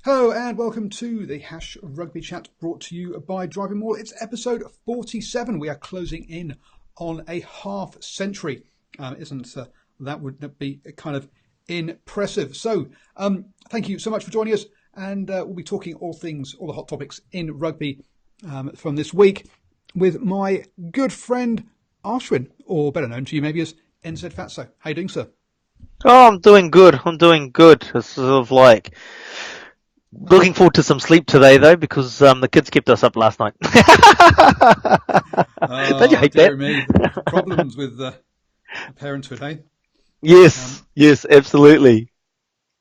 Hello and welcome to the Hash Rugby Chat brought to you by DrivingMaul. It's episode 47. We are closing in on a half century. That would be kind of impressive. So thank you so much for joining us, and we'll be talking all the hot topics in rugby from this week with my good friend Ashwin, or better known to you maybe as NZ Fatso. How you doing, sir? Oh, I'm doing good. It's sort of like looking forward to some sleep today, though, because the kids kept us up last night. Don't you hate that? Me. Problems with parenthood, eh? Yes, absolutely.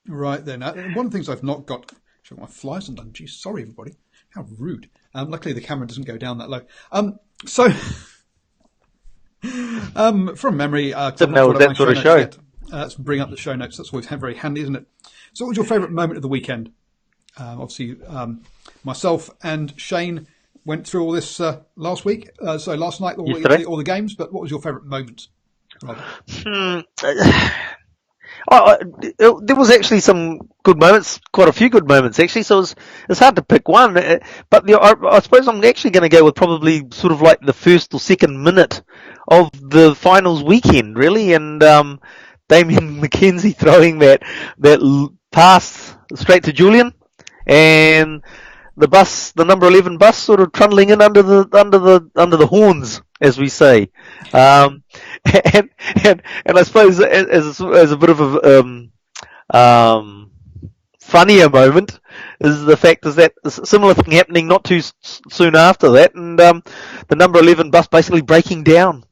Right then. One of the things I've not got... Actually, my flies undone. Geez, sorry, everybody. How rude. Luckily, the camera doesn't go down that low. From memory... Didn't know it was that sort of show. Let's bring up the show notes. That's always very handy, isn't it? So what was your favourite moment of the weekend? Obviously, myself and Shane went through all this last week. So last night, all the games. But what was your favourite moment? There was actually some good moments, quite a few good moments actually. So it's hard to pick one. But I suppose I'm actually going to go with probably sort of like the first or second minute of the finals weekend, really, and Damien McKenzie throwing that pass straight to Julian. And the number 11 bus, sort of trundling in under the horns, as we say. And I suppose as a bit of a funnier moment is the fact is that a similar thing happening not too soon after that, and the number 11 bus basically breaking down.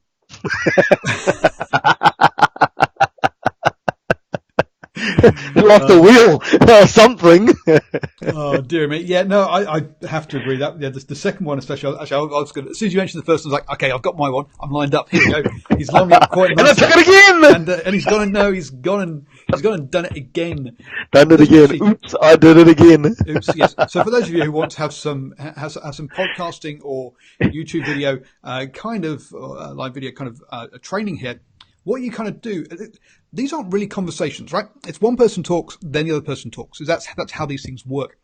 Lost a wheel or something. Oh dear me! Yeah, no, I have to agree that the second one especially. Actually, I was going. As soon as you mentioned the first one, I was like, okay, I've got my one. I'm lined up. Here we go. He's lined me up quite nicely. And I took it again. And he's gone. No, he's gone and done it again. Done it again. Oops, I did it again. Oops. Yes. So for those of you who want to have some podcasting or YouTube video, live video kind of training here. What you kind of do, these aren't really conversations, right? It's one person talks, then the other person talks. So that's how these things work.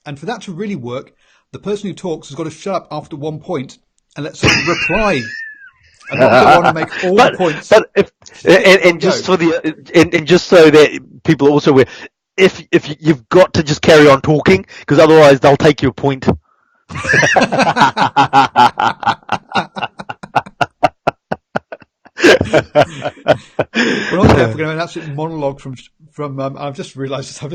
And for that to really work, the person who talks has got to shut up after one point and let someone reply. And not go on and make all the points. Just so that people are also aware, if you've got to just carry on talking, because otherwise they'll take your point. We're not careful. We're going to have an absolute monologue from. I've just realised I've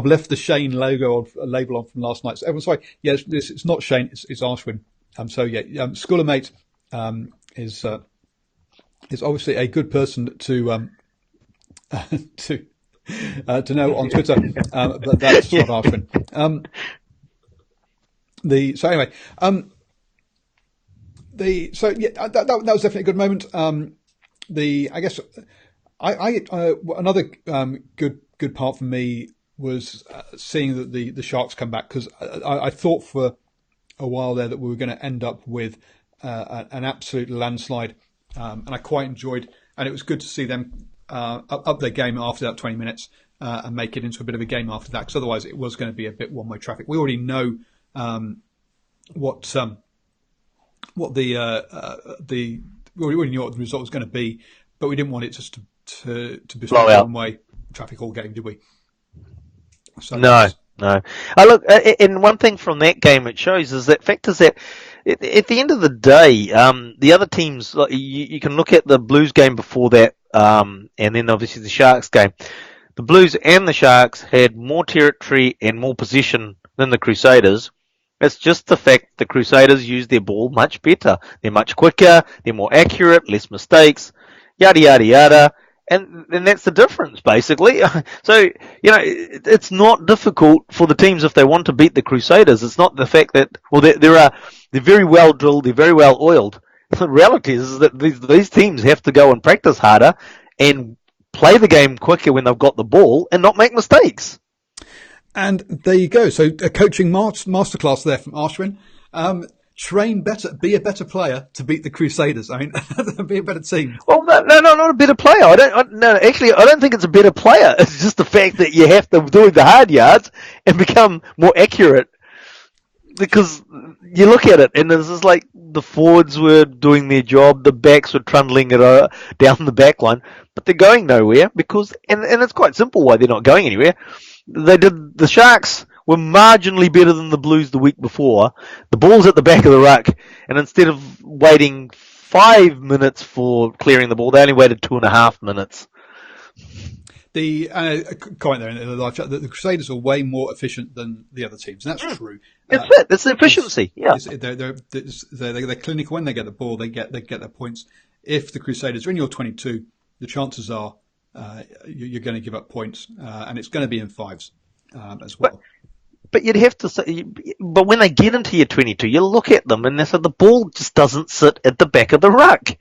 left the Shane label on from last night. So everyone's sorry. Yes, it's not Shane. It's Ashwin. Schoolermate is obviously a good person to know on Twitter, but that's not Ashwin. That was definitely a good moment. Another good part for me was seeing that the Sharks come back, because I thought for a while there that we were going to end up with an absolute landslide, and I quite enjoyed, and it was good to see them up their game after that 20 minutes and make it into a bit of a game after that, because otherwise it was going to be a bit one-way traffic. We already know what we already knew what the result was going to be, but we didn't want it just to be one-way traffic all game, did we? So no. Look, and one thing from that game it shows is that fact is that at the end of the day, the other teams, like you can look at the Blues game before that, and then obviously the Sharks game. The Blues and the Sharks had more territory and more possession than the Crusaders. It's just the fact the Crusaders use their ball much better. They're much quicker, they're more accurate, less mistakes, yada, yada, yada. And that's the difference, basically. So, it's not difficult for the teams if they want to beat the Crusaders. It's not the fact that, they're very well drilled, they're very well oiled. The reality is that these teams have to go and practice harder and play the game quicker when they've got the ball and not make mistakes. And there you go. So a coaching masterclass there from Ashwin. train better, be a better player to beat the Crusaders. I mean, be a better team. Well, no, not a better player. I don't think it's a better player. It's just the fact that you have to do the hard yards and become more accurate. Because you look at it, and it's just like the forwards were doing their job, the backs were trundling it down the back line, but they're going nowhere because, and it's quite simple why they're not going anywhere. The Sharks were marginally better than the Blues the week before. The ball's at the back of the ruck, and instead of waiting 5 minutes for clearing the ball, they only waited 2.5 minutes. The comment there in the live chat that the Crusaders are way more efficient than the other teams, and that's true. That's it. That's the efficiency. Yeah, they're clinical when they get the ball. They get their points. If the Crusaders are in your 22, the chances are you're going to give up points, and it's going to be in fives as well. But you'd have to say, but when they get into your 22, you look at them and they say the ball just doesn't sit at the back of the ruck.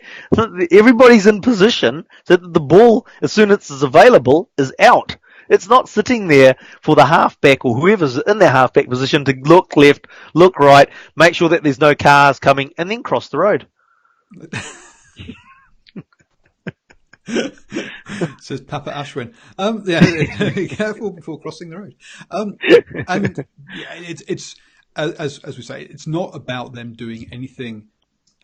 Everybody's in position so that the ball, as soon as it's available, is out. It's not sitting there for the halfback or whoever's in their halfback position to look left, look right, make sure that there's no cars coming, and then cross the road. Says Papa Ashwin. Careful before crossing the road. And yeah, it's as we say, it's not about them doing anything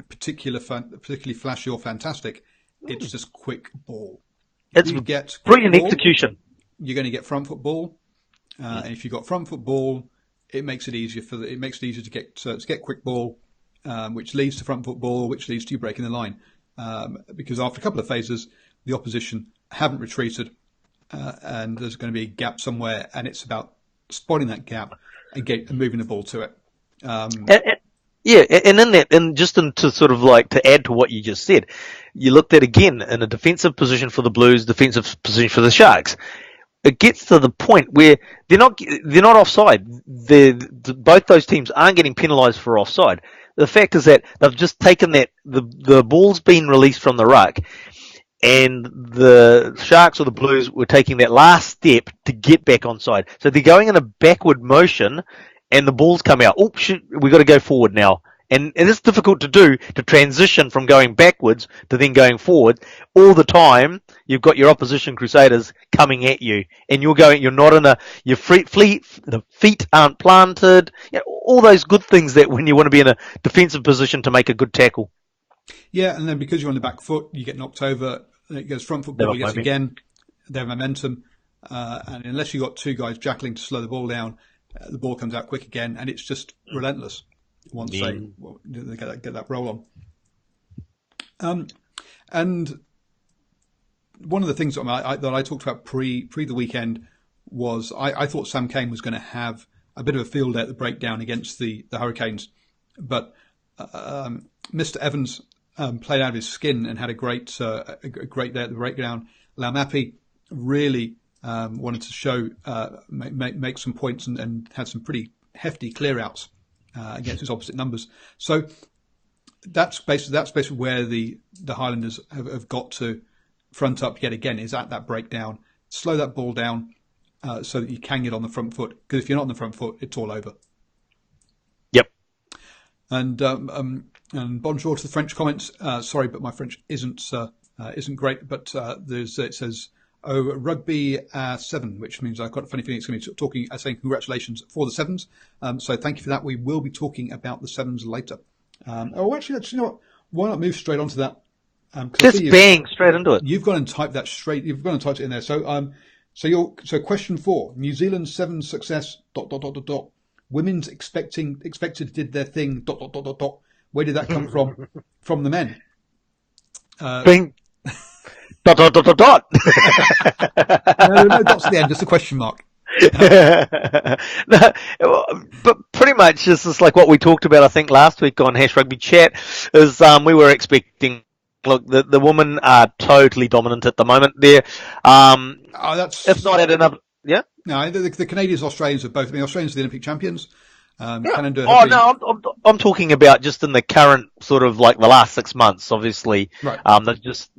particularly flashy or fantastic. It's just quick ball. It's brilliant execution. You're going to get front foot ball, and if you've got front foot ball, it makes it easier to get quick ball, which leads to front foot ball, which leads to you breaking the line. Because after a couple of phases, the opposition haven't retreated, and there's going to be a gap somewhere, and it's about spotting that gap and moving the ball to it. To sort of like to add to what you just said, you looked at again in a defensive position for the Blues, defensive position for the Sharks. It gets to the point where they're not offside. Both those teams aren't getting penalised for offside. The fact is that they've just taken that the ball's been released from the ruck, and the Sharks or the Blues were taking that last step to get back onside. So they're going in a backward motion, and the ball's come out. Oh shit, we've got to go forward now. And it's difficult to do, to transition from going backwards to then going forward. All the time, you've got your opposition Crusaders coming at you, and you're not in your the feet aren't planted, all those good things that when you want to be in a defensive position to make a good tackle. Yeah, and then because you're on the back foot, you get knocked over, and it goes front foot ball, gets again, they have momentum, and unless you've got two guys jackling to slow the ball down, the ball comes out quick again, and it's just relentless. Once they get that roll on. And one of the things that I talked about pre the weekend was I thought Sam Cane was going to have a bit of a field day at the breakdown against the Hurricanes, but Mr. Evans played out of his skin and had a great day at the breakdown. Laumapi really wanted to show make some points and had some pretty hefty clear outs against his opposite numbers. So that's basically where the Highlanders have got to front up yet again, is at that breakdown, slow that ball down so that you can get on the front foot. Because if you're not on the front foot, it's all over. Yep. And bonjour to the French comments. Sorry, but my French isn't great. But it says, "Oh, Rugby 7," which means I've got a funny feeling it's going to be saying congratulations for the Sevens. So thank you for that. We will be talking about the Sevens later. Actually, you know what? Why not move straight onto that? Just bang straight into it. You've gone and typed that straight. You've gone and typed it in there. So question 4: New Zealand Sevens success. ... Women's expected did their thing. ... Where did that come from? From the men. Bing. ... No, dots at the end. Just a question mark. No, but pretty much this is like what we talked about, I think, last week on Hash Rugby Chat, is we were expecting, look, the women are totally dominant at the moment there. If not at another, yeah? No, the Canadians, Australians are both, Australians are the Olympic champions. Canada have Oh been no, I'm talking about just in the current sort of like the last 6 months. Obviously, right. they've just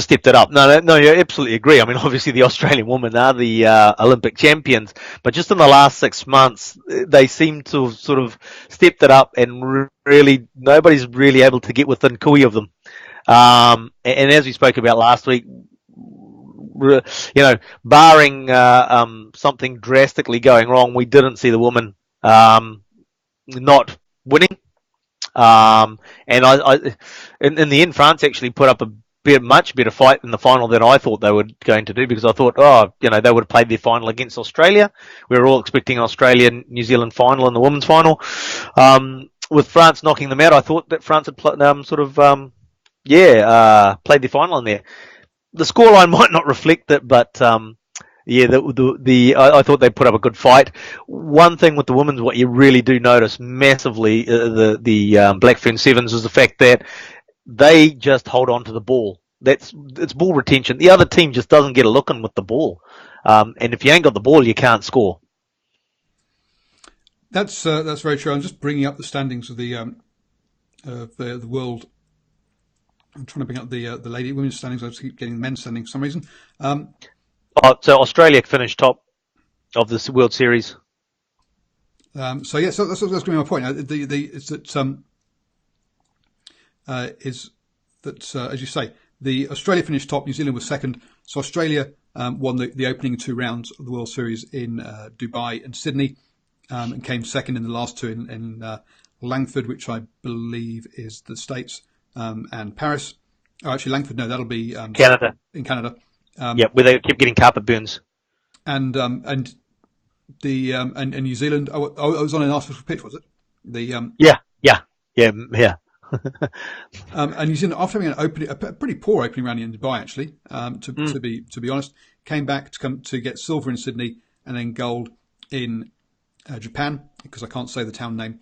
stepped it up. No, you absolutely agree. I mean, obviously the Australian women are the Olympic champions, but just in the last 6 months, they seem to have sort of stepped it up, and really nobody's really able to get within cooey of them. And as we spoke about last week, barring something drastically going wrong, we didn't see the women not winning. And in the end, France actually put up a much better fight in the final than I thought they were going to do, because I thought, they would have played their final against Australia. We were all expecting an Australia-New Zealand final and the women's final. With France knocking them out, I thought that France had played their final in there. The scoreline might not reflect it, but I thought they put up a good fight. One thing with the women's, what you really do notice massively, the Blackfern Sevens, is the fact that they just hold on to the ball. It's ball retention. The other team just doesn't get a look in with the ball, and if you ain't got the ball, you can't score. That's very true. I'm just bringing up the standings of the world. I'm trying to bring up the women's standings. I just keep getting the men's standings for some reason. So Australia finished top of this World Series. So that's going to be my point. Is that as you say, the Australia finished top. New Zealand was second. So Australia won the opening 2 rounds of the World Series in Dubai and Sydney, and came second in the last 2 in Langford, which I believe is the States, and Paris. Oh, actually, Langford. No, that'll be Canada. In Canada. Where they keep getting carpet burns. And New Zealand. Oh, it was on an artificial pitch, was it? Yeah. And New Zealand, after having a pretty poor opening round in Dubai, actually, to be honest, came back to get silver in Sydney and then gold in Japan, because I can't say the town name.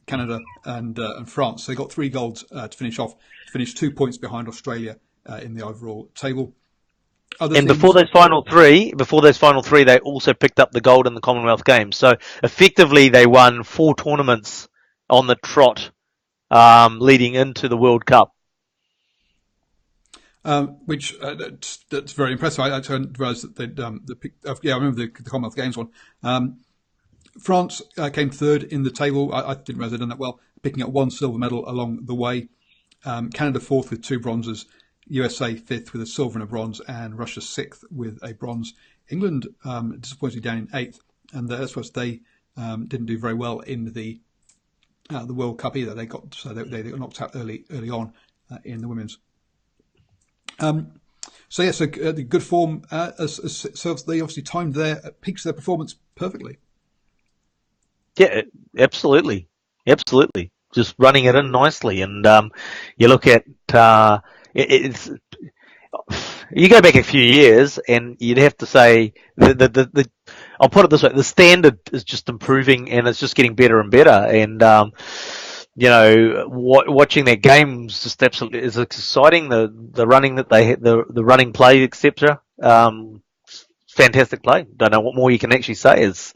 Canada and France. So they got 3 golds to finish off. Finished 2 points behind Australia in the overall table. Before those final three, they also picked up the gold in the Commonwealth Games. So effectively, they won 4 tournaments on the trot, leading into the World Cup. Which that's very impressive. I didn't realise that they'd I remember the Commonwealth Games one. France came third in the table. I didn't realise they'd done that well, picking up 1 silver medal along the way. Canada 4th with 2 bronzes. USA 5th with a silver and a bronze, and Russia 6th with a bronze. England disappointingly down in 8th, and that's what they didn't do very well in the World Cup either. They got knocked out early on in the women's. The good form. So they obviously timed their peaks of their performance perfectly. Yeah, absolutely. Just running it in nicely, and you look at it's. You go back a few years, and you'd have to say the I'll put it this way: the standard is just improving, and it's just getting better and better. And watching their games just absolutely is exciting. The running that they had, the running play, etc. Fantastic play. Don't know what more you can actually say. Is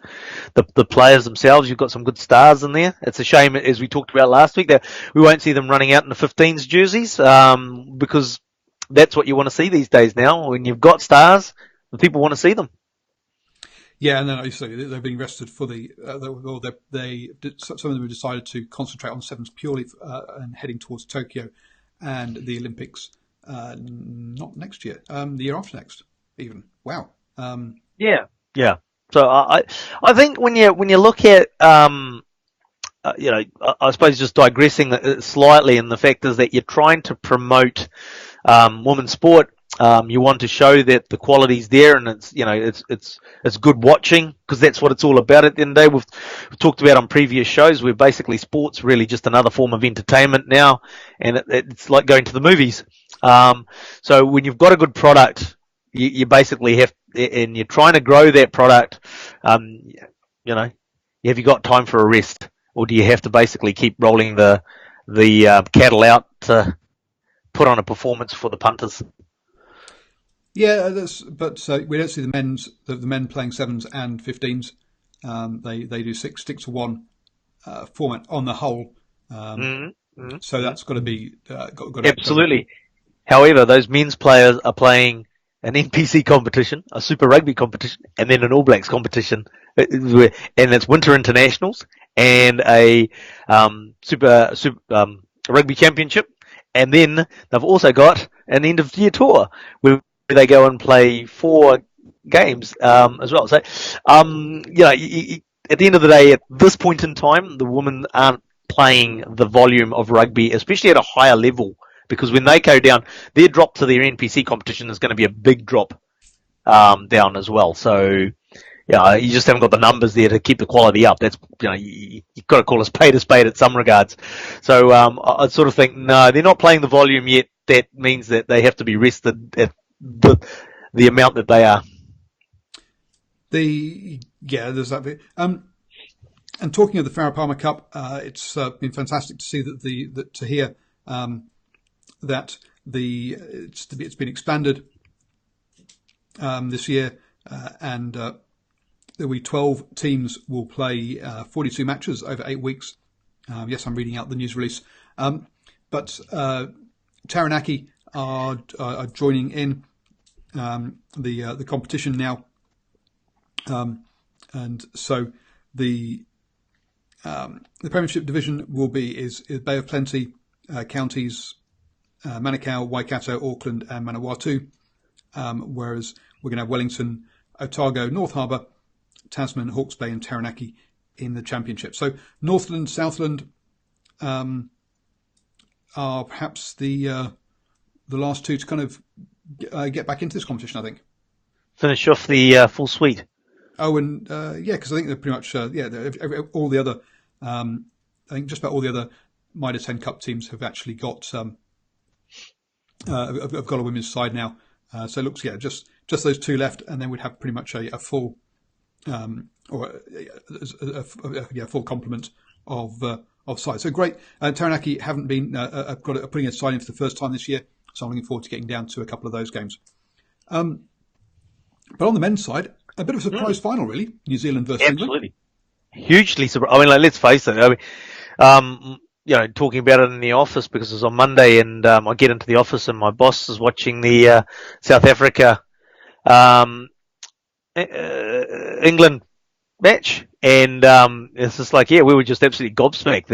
the players themselves. You've got some good stars in there. It's a shame, as we talked about last week, that we won't see them running out in the 15s jerseys, because that's what you want to see these days now. When you've got stars, the people want to see them. Yeah, and then obviously they're being rested for some of them have decided to concentrate on sevens purely and heading towards Tokyo and the Olympics, not next year, the year after next, even. Wow. Yeah. So I think when you look at I suppose just digressing slightly, and the fact is that you're trying to promote women's sport. You want to show that the quality's there, and it's good watching, because that's what it's all about. At the end of the day, we've talked about on previous shows, where basically sport's really just another form of entertainment now, and it's like going to the movies. So when you've got a good product, you basically have, and you're trying to grow that product. Have you got time for a rest, or do you have to basically keep rolling the cattle out to put on a performance for the punters? Yeah, but we don't see the men playing sevens and 15s They do stick to one format on the whole. So that's got to be got Absolutely. However, those men's players are playing an NPC competition, a Super Rugby competition, and then an All Blacks competition, and it's winter internationals and a Super Rugby Championship, and then they've also got an end of year tour where they go and play 4 games as well. So, at the end of the day, at this point in time, the women aren't playing the volume of rugby, especially at a higher level, because when they go down, their drop to their NPC competition is going to be a big drop down as well. So, yeah, you just haven't got the numbers there to keep the quality up. That's, you've got to call a spade at some regards. So, I sort of think, no, they're not playing the volume yet. That means that they have to be rested at the amount that they are. There's that bit. And talking of the Farrah Palmer Cup, it's been fantastic to see to hear that it's been expanded this year, and there'll be 12 teams will play 42 matches over 8 weeks. Yes, I'm reading out the news release. But Taranaki are joining in the competition now, and so the Premiership division is Bay of Plenty, counties Manukau, Waikato, Auckland, and Manawatu. Whereas we're going to have Wellington, Otago, North Harbour, Tasman, Hawke's Bay, and Taranaki in the championship. So Northland, Southland are perhaps the last two to kind of get back into this competition, I think. Finish off the full suite. Oh, and because I think they're pretty much all the other. I think just about all the other Mitre 10 Cup teams have actually got have got a women's side now. So it looks just those 2 left, and then we'd have pretty much a full full complement of sides. So great. Taranaki haven't been putting a side in for the first time this year, so I'm looking forward to getting down to a couple of those games. But on the men's side, a bit of a surprise final, really. New Zealand versus England. Hugely surprised. I mean, let's face it. I mean, talking about it in the office because it was on Monday, and I get into the office and my boss is watching the South Africa England match, and it's just like, we were just absolutely gobsmacked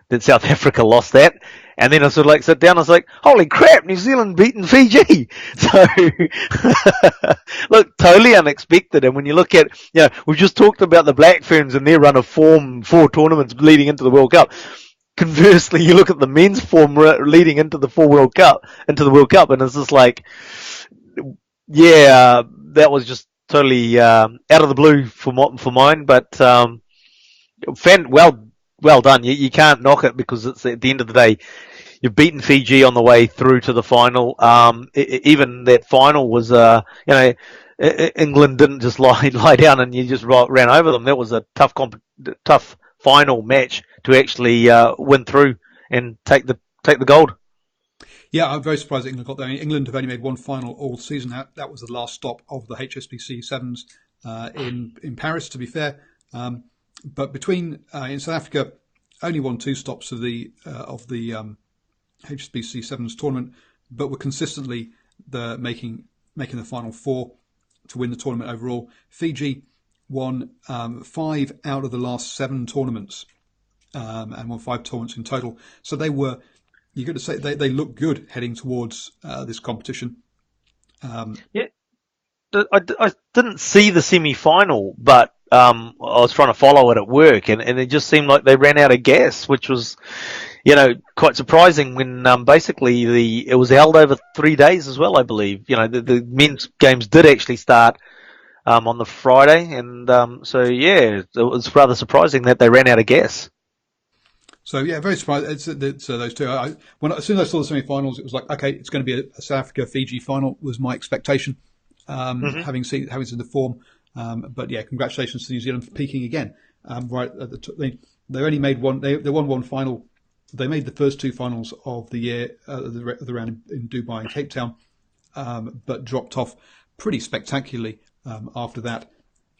that South Africa lost that. And then I sort of like sit down, I was like, holy crap, New Zealand beaten Fiji. So, look, totally unexpected. And when you look at, we've just talked about the Black Ferns and their run of form, 4 tournaments leading into the World Cup. Conversely, you look at the men's form leading into the World Cup, and it's just like, that was just totally out of the blue for mine. But well done. You can't knock it, because it's at the end of the day, you've beaten Fiji on the way through to the final. Even that final was, England didn't just lie down and you just ran over them. That was a tough final match to actually win through and take the gold. Yeah, I'm very surprised that England got there. I mean, England have only made one final all season. That was the last stop of the HSBC Sevens in Paris, to be fair. But between in South Africa, only won 2 stops of the HSBC Sevens tournament, but were consistently making the final 4 to win the tournament overall. Fiji won 5 out of the last 7 tournaments, and won 5 tournaments in total. So they were, you've got to say, they look good heading towards this competition. I didn't see the semi-final, but I was trying to follow it at work, and it just seemed like they ran out of gas, which was, quite surprising when basically it was held over 3 days as well, I believe. The men's games did actually start on the Friday, and it was rather surprising that they ran out of gas. So very surprised. It's those two. As soon as I saw the semi-finals, it was like, okay, it's going to be a South Africa Fiji final. Was my expectation, having seen the form. But congratulations to New Zealand for peaking again. Right at the they only made one. They won one final. They made the first 2 finals of the year, the round in Dubai and Cape Town, but dropped off pretty spectacularly after that,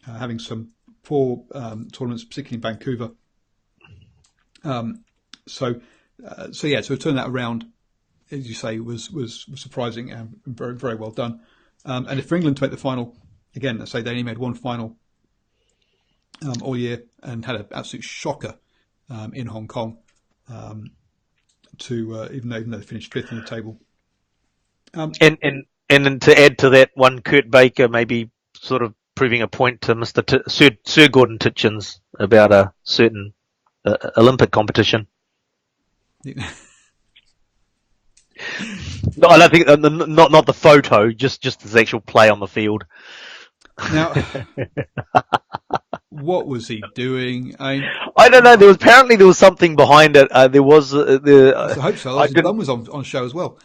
having some tournaments, particularly in Vancouver. So to turn that around, as you say, was surprising and very, very well done. And if for England to make the final, again, I say they only made one final all year and had an absolute shocker in Hong Kong. Even though they finished fifth in the table. And to add to that, one Kurt Baker maybe sort of proving a point to Sir Gordon Titchens about a certain Olympic competition. Yeah. No, I don't think not the photo, just the actual play on the field. Now, what was he doing? I don't know. Apparently there was something behind it. There was I hope so. His bum was on show as well.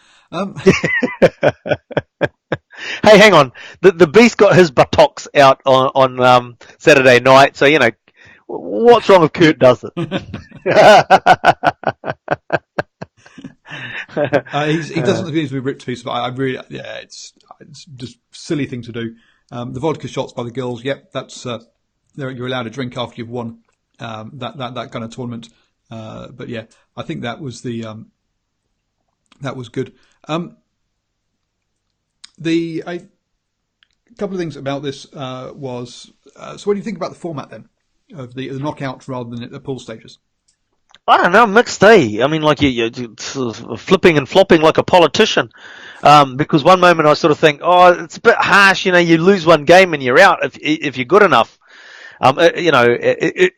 Hey, hang on. The Beast got his buttocks out on Saturday night. So what's wrong if Kurt does it? He doesn't appear to be ripped to pieces, but I really, it's just a silly thing to do. The vodka shots by the girls, that's you're allowed to drink after you've won that kind of tournament. But yeah, I think that was that was good. A couple of things about this was so what do you think about the format then of the knockouts rather than the pool stages? I don't know, mixed day. I mean, like you're sort of flipping and flopping like a politician. Because one moment I sort of think, it's a bit harsh. You lose one game and you're out if you're good enough. At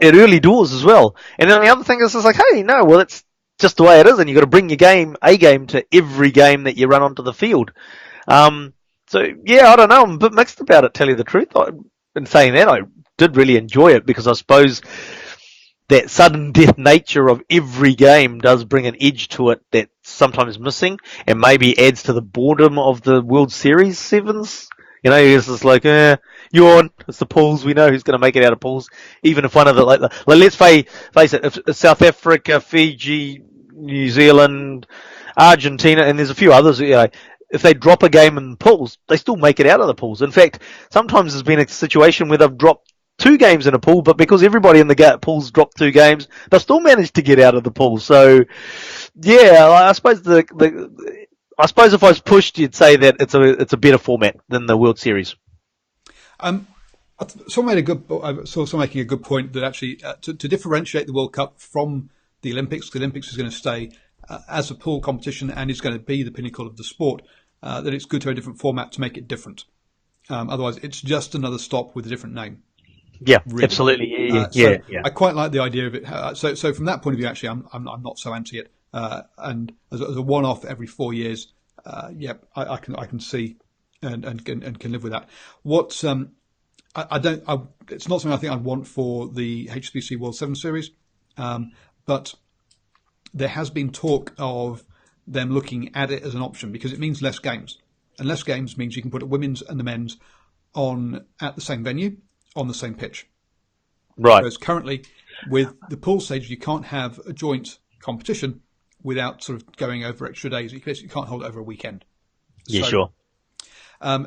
early doors as well. And then the other thing is like, hey, no, well, it's just the way it is, and you've got to bring your A game to every game that you run onto the field. So yeah, I don't know. I'm a bit mixed about it, tell you the truth. In saying that, I did really enjoy it because I suppose that sudden death nature of every game does bring an edge to it that's sometimes missing, and maybe adds to the boredom of the World Series sevens. It's just like, yawn. It's the pools. We know who's going to make it out of pools. Even if one of let's face it, if South Africa, Fiji, New Zealand, Argentina, and there's a few others, if they drop a game in the pools, they still make it out of the pools. In fact, sometimes there's been a situation where they've dropped 2 games in a pool, but because everybody in the pools dropped 2 games, they'll still manage to get out of the pool. So, yeah, I suppose I suppose if I was pushed, you'd say that it's a better format than the World Series. Someone making a good point that actually to differentiate the World Cup from the Olympics is going to stay as a pool competition and is going to be the pinnacle of the sport. That it's good to have a different format to make it different. Otherwise, it's just another stop with a different name. Yeah, really. Absolutely. Yeah. I quite like the idea of it. So from that point of view, actually, I'm not so anti it. And as a one-off every 4 years, I can see and can live with that. It's not something I think I'd want for the HSBC World 7 Series, but there has been talk of them looking at it as an option because it means less games, and less games means you can put the women's and the men's on at the same venue on the same pitch. Right. Whereas currently with the pool stage, you can't have a joint competition without sort of going over extra days. You basically can't hold it over a weekend. Yeah, sure.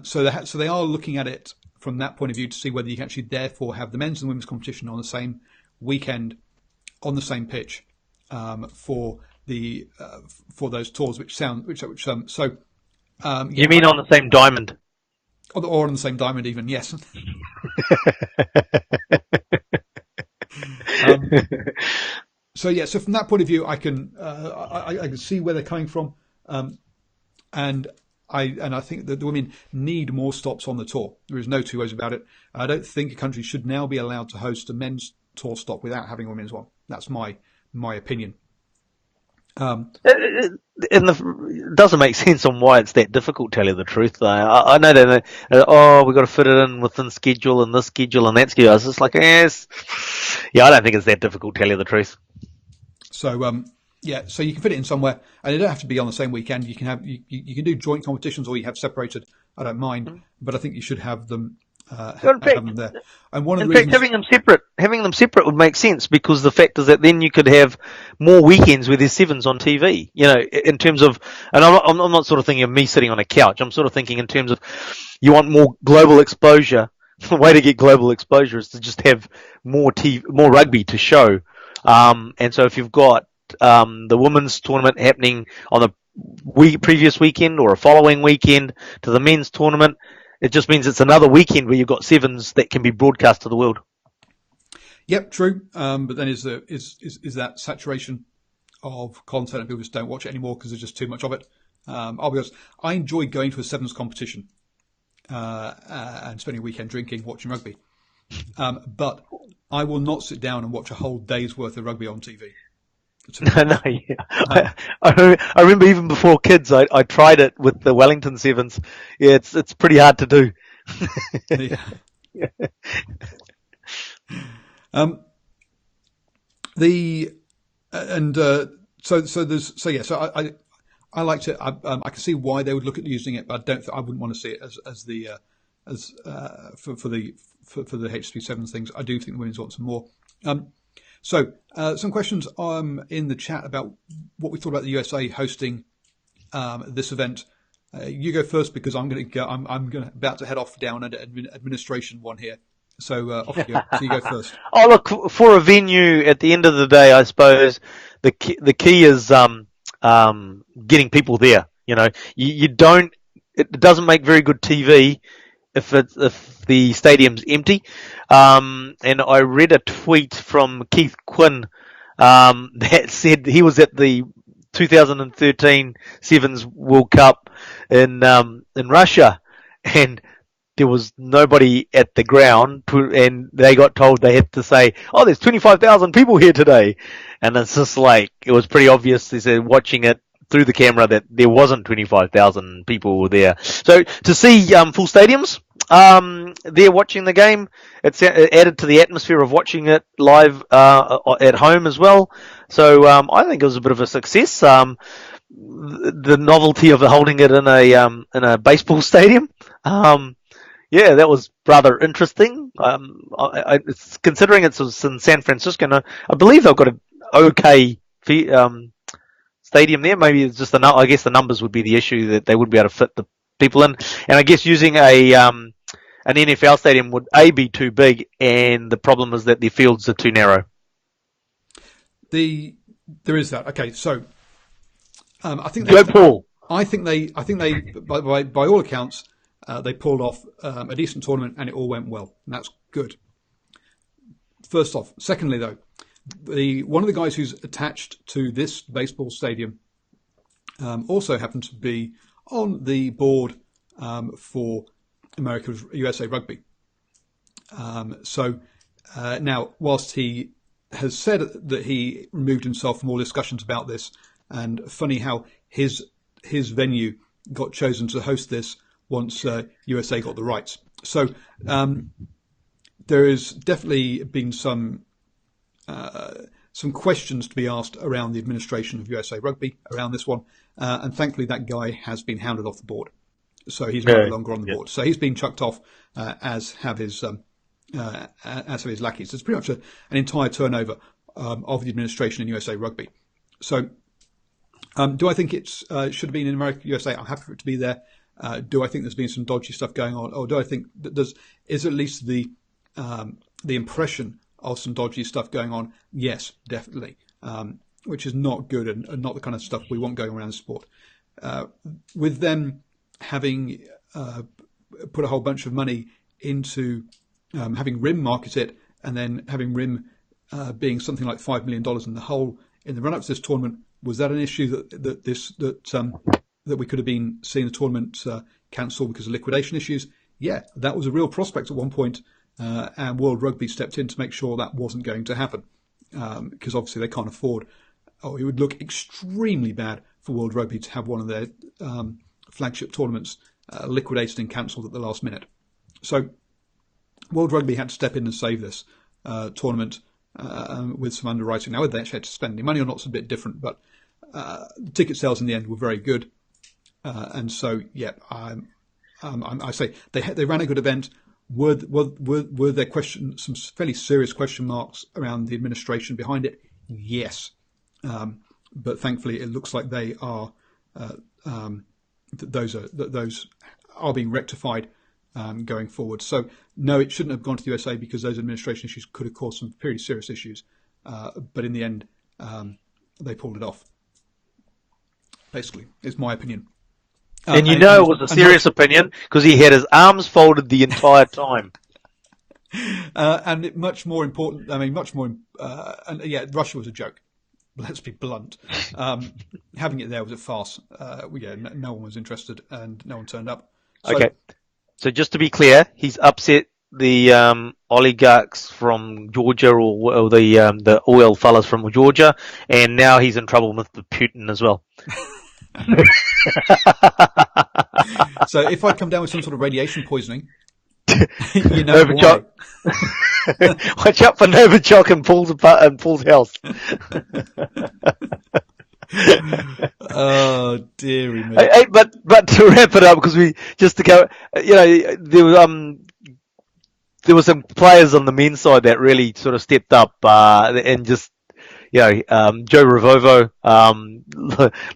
So they are looking at it from that point of view to see whether you can actually therefore have the men's and women's competition on the same weekend, on the same pitch, for those tours, You mean on the same diamond? Or on the same diamond, even, yes. So from that point of view, I can see where they're coming from, and I think that the women need more stops on the tour. There is no two ways about it. I don't think a country should now be allowed to host a men's tour stop without having a women's one. That's my opinion. It doesn't make sense on why it's that difficult, tell you the truth. I know that, we've got to fit it in within schedule and this schedule and that schedule. I was just like, yes. Yeah, I don't think it's that difficult, tell you the truth. So, so you can fit it in somewhere, and it don't have to be on the same weekend. You can have you can do joint competitions, or you have separated. I don't mind, but I think you should have them. Have them there. And one of the reasons, having them separate would make sense, because the fact is that then you could have more weekends where there's sevens on TV. In terms of, and I'm not sort of thinking of me sitting on a couch. I'm sort of thinking in terms of you want more global exposure the way to get global exposure is to just have more more rugby to show. And so if you've got the women's tournament happening on the previous weekend or a following weekend to the men's tournament, it just means it's another weekend where you've got sevens that can be broadcast to the world. Yep, true. But then is that saturation of content and people just don't watch it anymore because there's just too much of it? I'll be honest, I enjoy going to a sevens competition and spending a weekend drinking, watching rugby. But I will not sit down and watch a whole day's worth of rugby on TV. No, yeah. I remember even before kids, I tried it with the Wellington Sevens. Yeah, it's pretty hard to do. Yeah. I liked it. I can see why they would look at using it, but I wouldn't want to see it for the HP7 things. I do think the women's want some more. Some questions in the chat about what we thought about the USA hosting this event. You go first because I'm about to head off down an administration one here. So off you go. So you go first. Oh, look, for a venue, at the end of the day, I suppose the key is getting people there. You know, it doesn't make very good TV if the stadium's empty. And I read a tweet from Keith Quinn that said he was at the 2013 Sevens World Cup in Russia, and there was nobody at the ground, and they got told they had to say, "Oh, there's 25,000 people here today," and it's just like it was pretty obvious. They said watching it through the camera that there wasn't 25,000 people there. So to see full stadiums there watching the game, it added to the atmosphere of watching it live at home as well. So I think it was a bit of a success. The novelty of holding it in a baseball stadium. Yeah, that was rather interesting. Considering it's in San Francisco, and I believe they've got an okay stadium there. Maybe it's just I guess the numbers would be the issue, that they wouldn't be able to fit the people in. And I guess using an NFL stadium would be too big, and the problem is that the fields are too narrow. There is that. Okay, so I think Go Paul. I think they by all accounts. They pulled off a decent tournament and it all went well. And that's good. First off. Secondly, though, one of the guys who's attached to this baseball stadium also happened to be on the board for America's USA Rugby. Now, whilst he has said that he removed himself from all discussions about this, and funny how his venue got chosen to host this once USA got the rights. So there has definitely been some questions to be asked around the administration of USA Rugby around this one, and thankfully that guy has been hounded off the board. So he's no longer on the board. So he's been chucked off, as have his lackeys. It's pretty much an entire turnover of the administration in USA Rugby. So do I think it should have been in America USA? I'm happy for it to be there. Do I think there's been some dodgy stuff going on, or do I think that is at least the impression of some dodgy stuff going on? Yes, definitely, which is not good and not the kind of stuff we want going around the sport. With them having put a whole bunch of money into having RIM market it, and then having RIM being something like $5 million in the hole in the run-up to this tournament, was that an issue that we could have been seeing the tournament cancelled because of liquidation issues? Yeah, that was a real prospect at one point, and World Rugby stepped in to make sure that wasn't going to happen, because obviously they can't afford. It would look extremely bad for World Rugby to have one of their flagship tournaments liquidated and cancelled at the last minute. So World Rugby had to step in and save this tournament with some underwriting. Now, whether they actually had to spend any money or not is a bit different, but ticket sales in the end were very good. And so, yeah, I say they ran a good event. Were there some fairly serious question marks around the administration behind it? Yes, but thankfully it looks like they are those are being rectified going forward. So, no, it shouldn't have gone to the USA because those administration issues could have caused some pretty serious issues. But in the end, they pulled it off. Basically, is my opinion. And it was a serious opinion because he had his arms folded the entire time. And much more important, Russia was a joke. Let's be blunt. Having it there was a farce. No one was interested and no one turned up. Okay. So just to be clear, he's upset the oligarchs from Georgia or the oil fellas from Georgia, and now he's in trouble with Putin as well. So if I come down with some sort of radiation poisoning, Novichok. Watch out for Novichok and Paul's health. Oh dearie me! Hey, but to wrap it up, because there were some players on the men's side that really sort of stepped up and just Joe Ravovo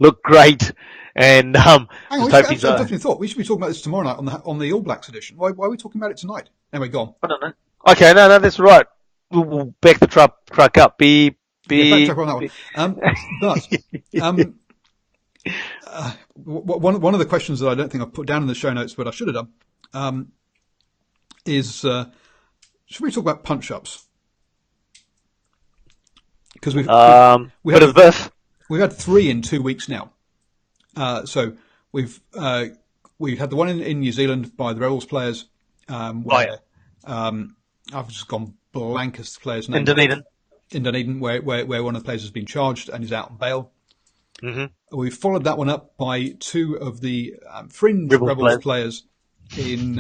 looked great. And hang on, I've definitely thought we should be talking about this tomorrow night on the All Blacks edition. Why are we talking about it tonight? Anyway, go on. I don't know. Okay, no, that's right. We'll back the truck up. Backtrack on that one. One of the questions that I don't think I put down in the show notes, but I should have done, is should we talk about punch-ups? Because we've had 3 in 2 weeks now. So we've had the one in New Zealand by the Rebels players. I've just gone blank as the player's name. In Dunedin, where one of the players has been charged and is out on bail. Mm-hmm. We followed that one up by 2 of the fringe Rebels players in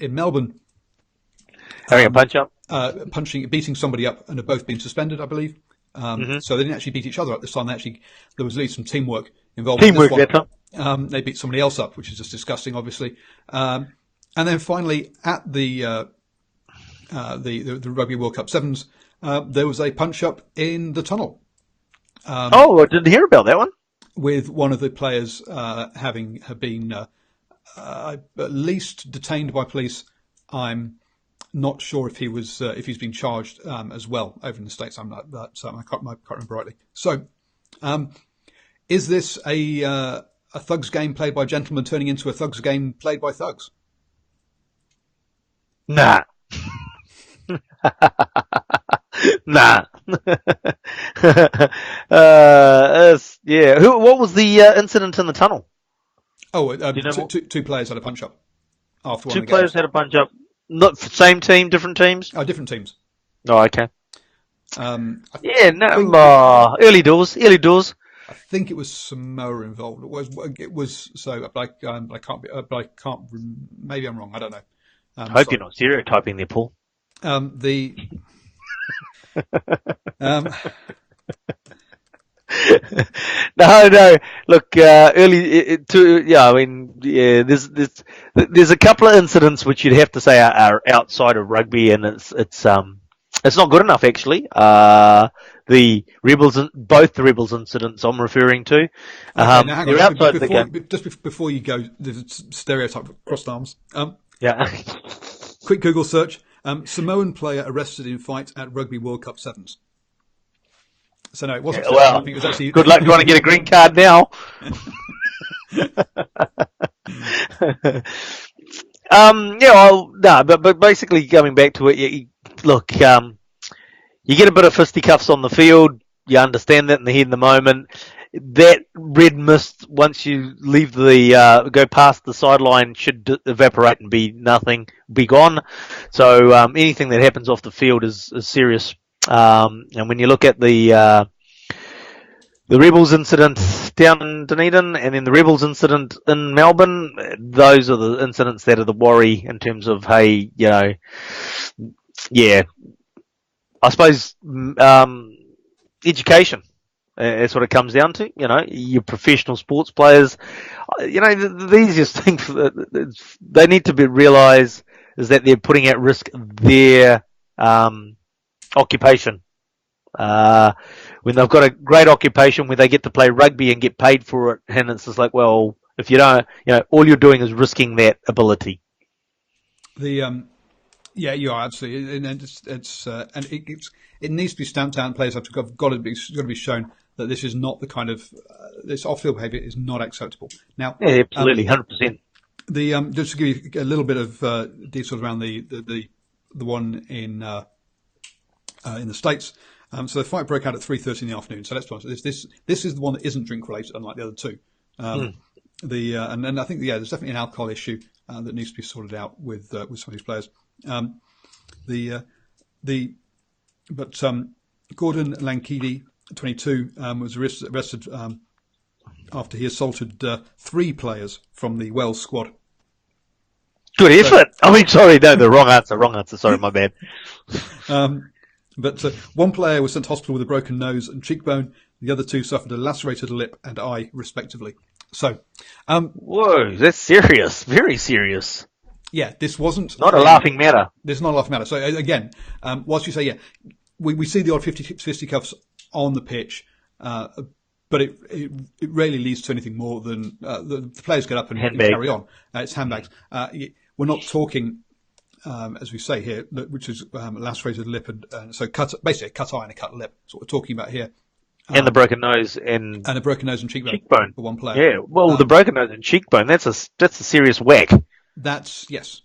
Melbourne. Having a punch up? Beating somebody up, and have both been suspended, I believe. So they didn't actually beat each other up this time. There was at least some teamwork involved. They beat somebody else up, which is just disgusting, obviously. And then finally, at the Rugby World Cup Sevens, there was a punch-up in the tunnel. I didn't hear about that one. With one of the players have been at least detained by police. I'm not sure if he's been charged as well over in the States. I can't remember rightly. So, is this a thugs game played by gentlemen turning into a thugs game played by thugs? Nah. Nah. What was the incident in the tunnel? Two players had a punch up after one. 2 players had a punch up. Not same team, different teams. Oh, different teams. Oh, okay. Early doors. I think it was Samoa involved. It was so. I can't be. I can't. Maybe I'm wrong. I don't know. I hope you're not stereotyping there, Paul. No. Look, there's a couple of incidents which you'd have to say are outside of rugby, and it's not good enough actually. The both the Rebels incidents I'm referring to, they're outside the game. Just before you go, there's stereotype crossed arms. Yeah. Quick Google search. Samoan player arrested in fight at Rugby World Cup Sevens. So no, it wasn't. Well, it was actually... good luck trying to get a green card now. But basically going back to it, you get a bit of fisticuffs on the field. You understand that in the heat of the moment. That red mist, once you leave go past the sideline, should evaporate and be nothing, be gone. So anything that happens off the field is serious. And when you look at the Rebels incident down in Dunedin and then the Rebels incident in Melbourne, those are the incidents that are the worry in terms of, I suppose, education. That's what it comes down to. Your professional sports players, the easiest thing they need to realize is that they're putting at risk their occupation. When they've got a great occupation where they get to play rugby and get paid for it, and it's just like, well, if you don't, all you're doing is risking that ability. Yeah, you are absolutely, and it needs to be stamped out. And players have got to be shown that this is not the kind of this off-field behaviour is not acceptable. Now, Yeah, absolutely, 100%. Just to give you a little bit of details around the one in the States. So the fight broke out at 3:30 in the afternoon. So let's be honest, this is the one that isn't drink related, unlike the other two. And I think there's definitely an alcohol issue that needs to be sorted out with some of these players. Gordon Lankidi, 22, was arrested after he assaulted 3 players from the Wales squad. Good effort. The wrong answer. Sorry, my bad. But one player was sent to hospital with a broken nose and cheekbone. The other 2 suffered a lacerated lip and eye, respectively. So, whoa, that's serious. Very serious. Yeah, this wasn't not a laughing matter. This is not a laughing matter. So again, whilst you say, we see the odd fisticuffs on the pitch, but it rarely leads to anything more than the players get up and carry on. It's handbags. We're not talking, as we say here, which is lacerated lip and so basically a cut eye and a cut lip. That's what we're talking about here. And the broken nose and a broken nose and cheekbone for one player. Yeah, well, the broken nose and cheekbone, that's a serious whack. That's, yes.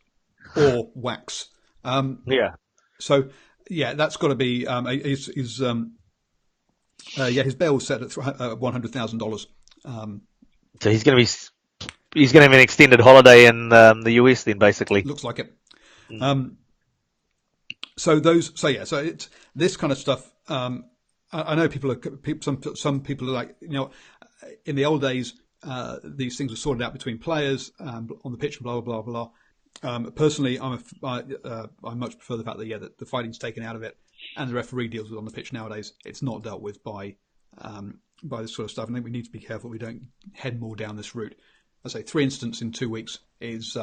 Or wax. Yeah. So, that's got to be, his bail was set at $100,000. So he's going to have an extended holiday in the US then, basically. Looks like it. So it's this kind of stuff. I know some people are like, in the old days, these things were sorted out between players on the pitch, blah blah blah blah. Personally, I much prefer the fact that the fighting's taken out of it, and the referee deals with it on the pitch nowadays. It's not dealt with by this sort of stuff. I think we need to be careful we don't head more down this route. I say 3 incidents in 2 weeks is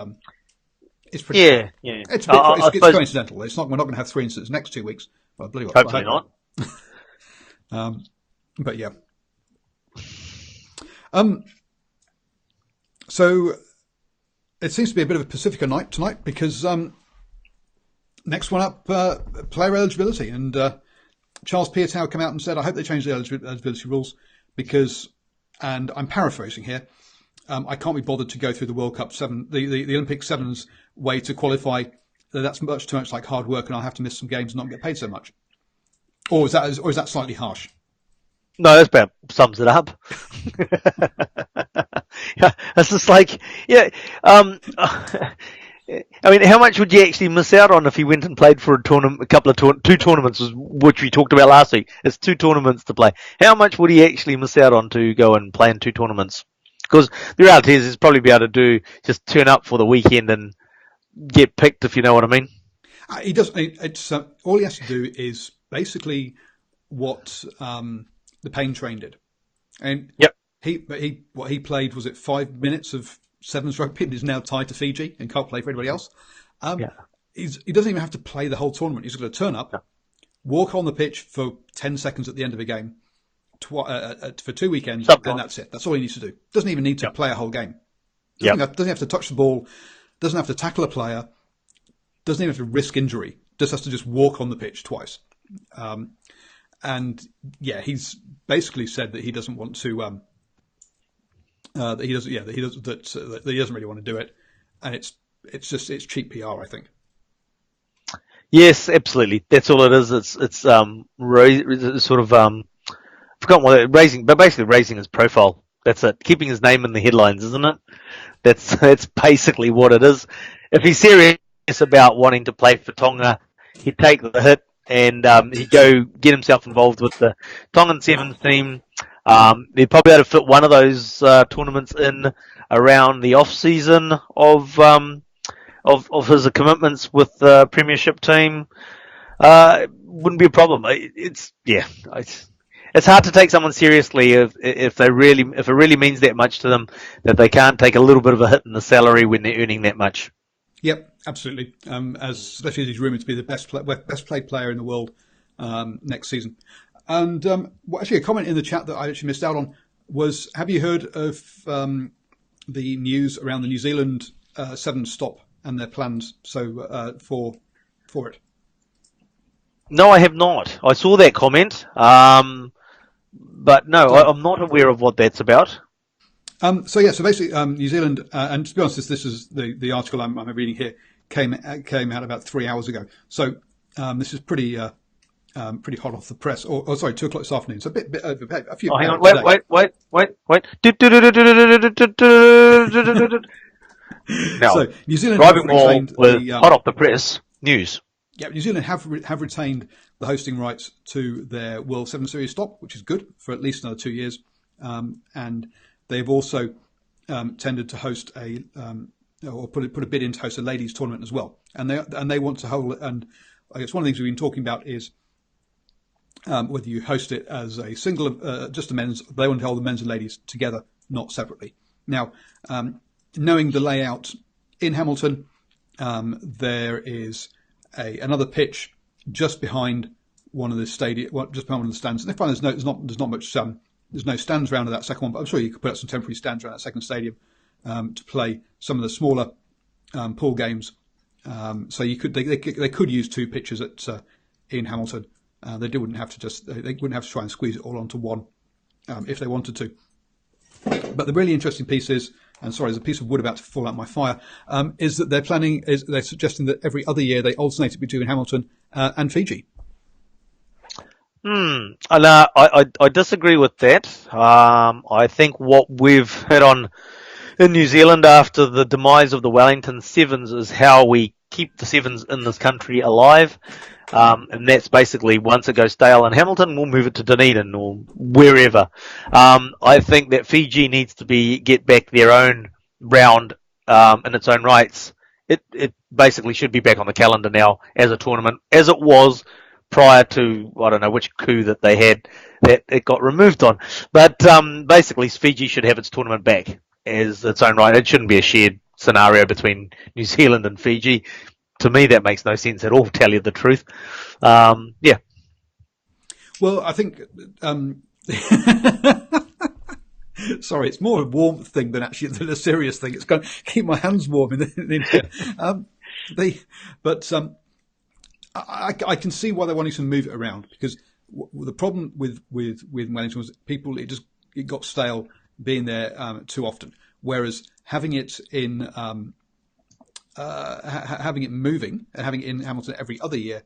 pretty. Yeah. It's coincidental. It's not. We're not going to have 3 incidents next 2 weeks. Well, hopefully not. But yeah. So it seems to be a bit of a Pacifica night tonight because next one up, player eligibility, and Charles Piatow came out and said, "I hope they change the eligibility rules because," and I'm paraphrasing here, "I can't be bothered to go through the World Cup 7, the Olympic Sevens way to qualify. That's much too much like hard work, and I'll have to miss some games and not get paid so much." Or is that slightly harsh? No, that's about sums it up. It's just like, I mean, how much would you actually miss out on if you went and played for a tournament, two tournaments, which we talked about last week? It's 2 tournaments to play. How much would he actually miss out on to go and play in 2 tournaments? Because the reality is, he's probably be able to just turn up for the weekend and get picked, if you know what I mean. He doesn't. It's all he has to do is basically what the Payne train did, and he played, was it 5 minutes of sevens rugby, and is now tied to Fiji and can't play for anybody else. He doesn't even have to play the whole tournament. He's going to turn up, walk on the pitch for 10 seconds at the end of a game for 2 weekends, and that's it. That's all he needs to do. Doesn't even need to play a whole game. Doesn't have to touch the ball. Doesn't have to tackle a player. Doesn't even have to risk injury. Just has to just walk on the pitch twice. He's basically said that he doesn't want to. That he doesn't really want to do it, and it's cheap PR, I think. Yes, absolutely. That's all it is. It's sort of forgotten what raising his profile. That's it. Keeping his name in the headlines, isn't it? That's basically what it is. If he's serious about wanting to play for Tonga, he'd take the hit and he'd go get himself involved with the Tongan Sevens team. He'd probably be able to fit one of those tournaments in around the off season of his commitments with the Premiership team. Wouldn't be a problem. It's hard to take someone seriously if it really means that much to them that they can't take a little bit of a hit in the salary when they're earning that much. Yep, absolutely. Especially as he's rumoured to be the best played player in the world next season. And actually, a comment in the chat that I actually missed out on was: have you heard of the news around the New Zealand 7 stop and their plans for it? No, I have not. I saw that comment, but no, I'm not aware of what that's about. So basically, New Zealand, and to be honest, this is the article I'm reading here came out about 3 hours ago. So this is pretty hot off the press. Or sorry, 2 o'clock this afternoon. So a bit over a few. Hang on, wait. Now, so New Zealand DrivingMaul with hot off the press news. Yeah, New Zealand have retained the hosting rights to their World 7 Series stop, which is good for at least another 2 years, and they've also tended to host or put a bid in to host a ladies tournament as well, and they want to hold. And I guess one of the things we've been talking about is whether you host it as a single, just a men's. They want to hold the men's and ladies together, not separately. Now, knowing the layout in Hamilton, there is another pitch just behind one of the just behind one of the stands. And I find there's not much. There's no stands around that second one, but I'm sure you could put up some temporary stands around that second stadium to play some of the smaller pool games. So they could use 2 pitches in Hamilton. They wouldn't have to try and squeeze it all onto one if they wanted to. But the really interesting piece is, and sorry, there's a piece of wood about to fall out my fire, is that they're suggesting that every other year they alternate it between Hamilton and Fiji. And I disagree with that. I think what we've hit on in New Zealand after the demise of the Wellington Sevens is how we keep the Sevens in this country alive. And that's basically once it goes stale in Hamilton, we'll move it to Dunedin or wherever. I think that Fiji needs to get back their own round in its own rights. It basically should be back on the calendar now as a tournament, as it was prior to, I don't know which coup that they had that it got removed on. But basically, Fiji should have its tournament back as its own right. It shouldn't be a shared scenario between New Zealand and Fiji. To me, that makes no sense at all, to tell you the truth. Yeah. Well, I think... sorry, it's more a warmth thing than a serious thing. It's going to keep my hands warm in here. I can see why they're wanting to move it around, because the problem with Wellington was it got stale being there too often. Whereas having it in having it moving and having it in Hamilton every other year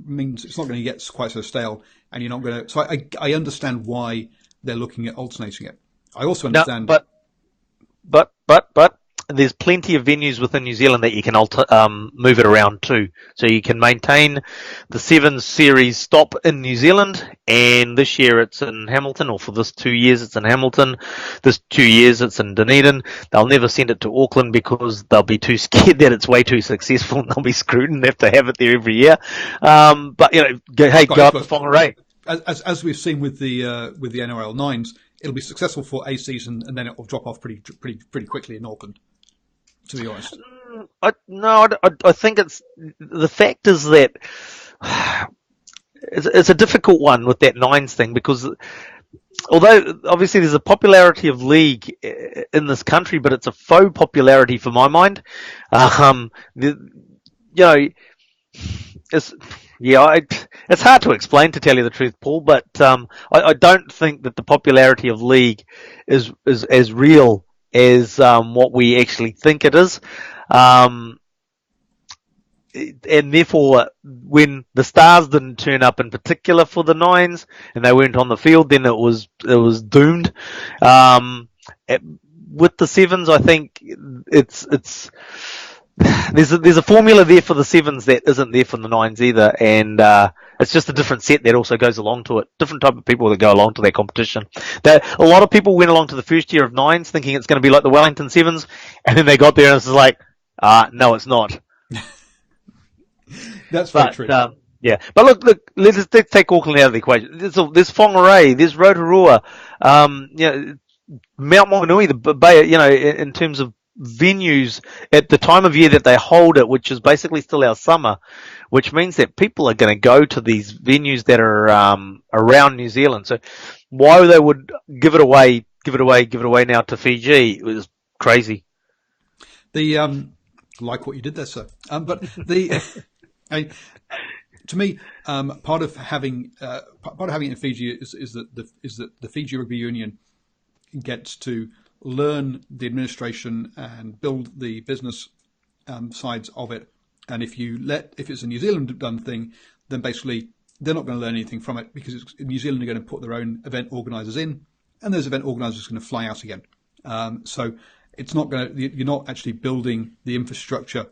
means it's not going to get quite so stale, and you're not going to. So I understand why they're looking at alternating it. I also understand, but there's plenty of venues within New Zealand that you can move it around to. So you can maintain the Sevens series stop in New Zealand, and this year it's in Hamilton, or for this 2 years it's in Hamilton. This 2 years it's in Dunedin. They'll never send it to Auckland because they'll be too scared that it's way too successful and they'll be screwed and have to have it there every year. But go up to Whangarei. As we've seen with the NRL Nines, it'll be successful for a season and then it will drop off pretty quickly in Auckland, to be honest. I think it's the fact is that it's a difficult one with that Nines thing, because although obviously there's a popularity of league in this country, but it's a faux popularity for my mind. It's hard to explain, to tell you the truth, Paul, but I don't think that the popularity of league is as real as what we actually think it is. And therefore, when the Stars didn't turn up in particular for the Nines and they weren't on the field, then it was doomed. With the Sevens, I think there's a formula there for the Sevens that isn't there for the Nines either, and it's just a different set that also goes along to it. Different type of people that go along to that competition. A lot of people went along to the first year of Nines thinking it's going to be like the Wellington Sevens, and then they got there and it's like, no, it's not. That's very true. Yeah, but look, let's take Auckland out of the equation. There's Whangarei, there's Rotorua, Mount Maunganui, the Bay, in terms of venues at the time of year that they hold it, which is basically still our summer, which means that people are going to go to these venues that are around New Zealand. So why they would give it away now to Fiji was crazy. Like what you did there, sir. But the to me, part of having it in Fiji is that the Fiji Rugby Union gets to learn the administration and build the business sides of it. And if it's a New Zealand done thing, then basically they're not going to learn anything from it, because New Zealand are going to put their own event organisers in, and those event organisers are going to fly out again. So it's not going to. You're not actually building the infrastructure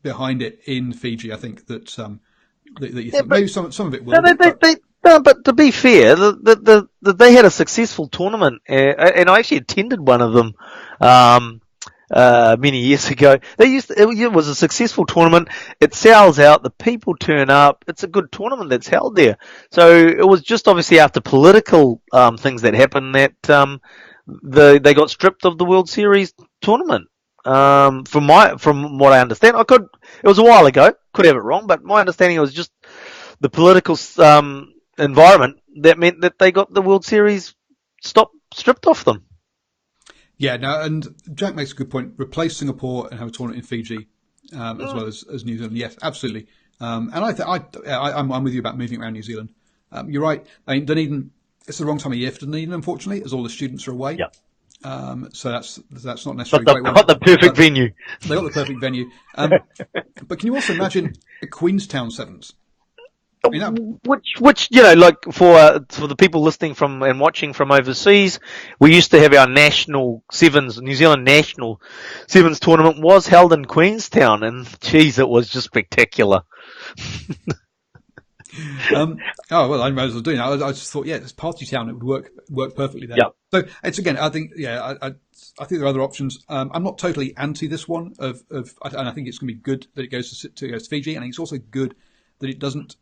behind it in Fiji. I think that you think maybe some of it will. No, but to be fair, they had a successful tournament, and I actually attended one of them many years ago. It was a successful tournament. It sells out. The people turn up. It's a good tournament that's held there. So it was just obviously after political things that happened that they got stripped of the World Series tournament. From what I understand, it was a while ago. Could have it wrong, but my understanding was just the political environment that meant that they got the World Series stripped off them. Yeah, no, and Jack makes a good point. Replace Singapore and have a tournament in Fiji, as well as New Zealand. Yes, absolutely. And I'm with you about moving around New Zealand. You're right. I mean, Dunedin, it's the wrong time of year for Dunedin, unfortunately, as all the students are away. Yeah. So that's not necessarily great. But they've got the perfect venue. They got the perfect venue. But can you also imagine a Queenstown Sevens? I mean, which like for the people listening from and watching from overseas, we used to have our national sevens, New Zealand national sevens tournament was held in Queenstown, and geez, it was just spectacular. Oh well, I might as well do it. I just thought, it's party town. It would work perfectly there. Yeah. So it's again, I think, I think there are other options. I'm not totally anti this one and I think it's going to be good that it goes to Fiji, and I think it's also good that it doesn't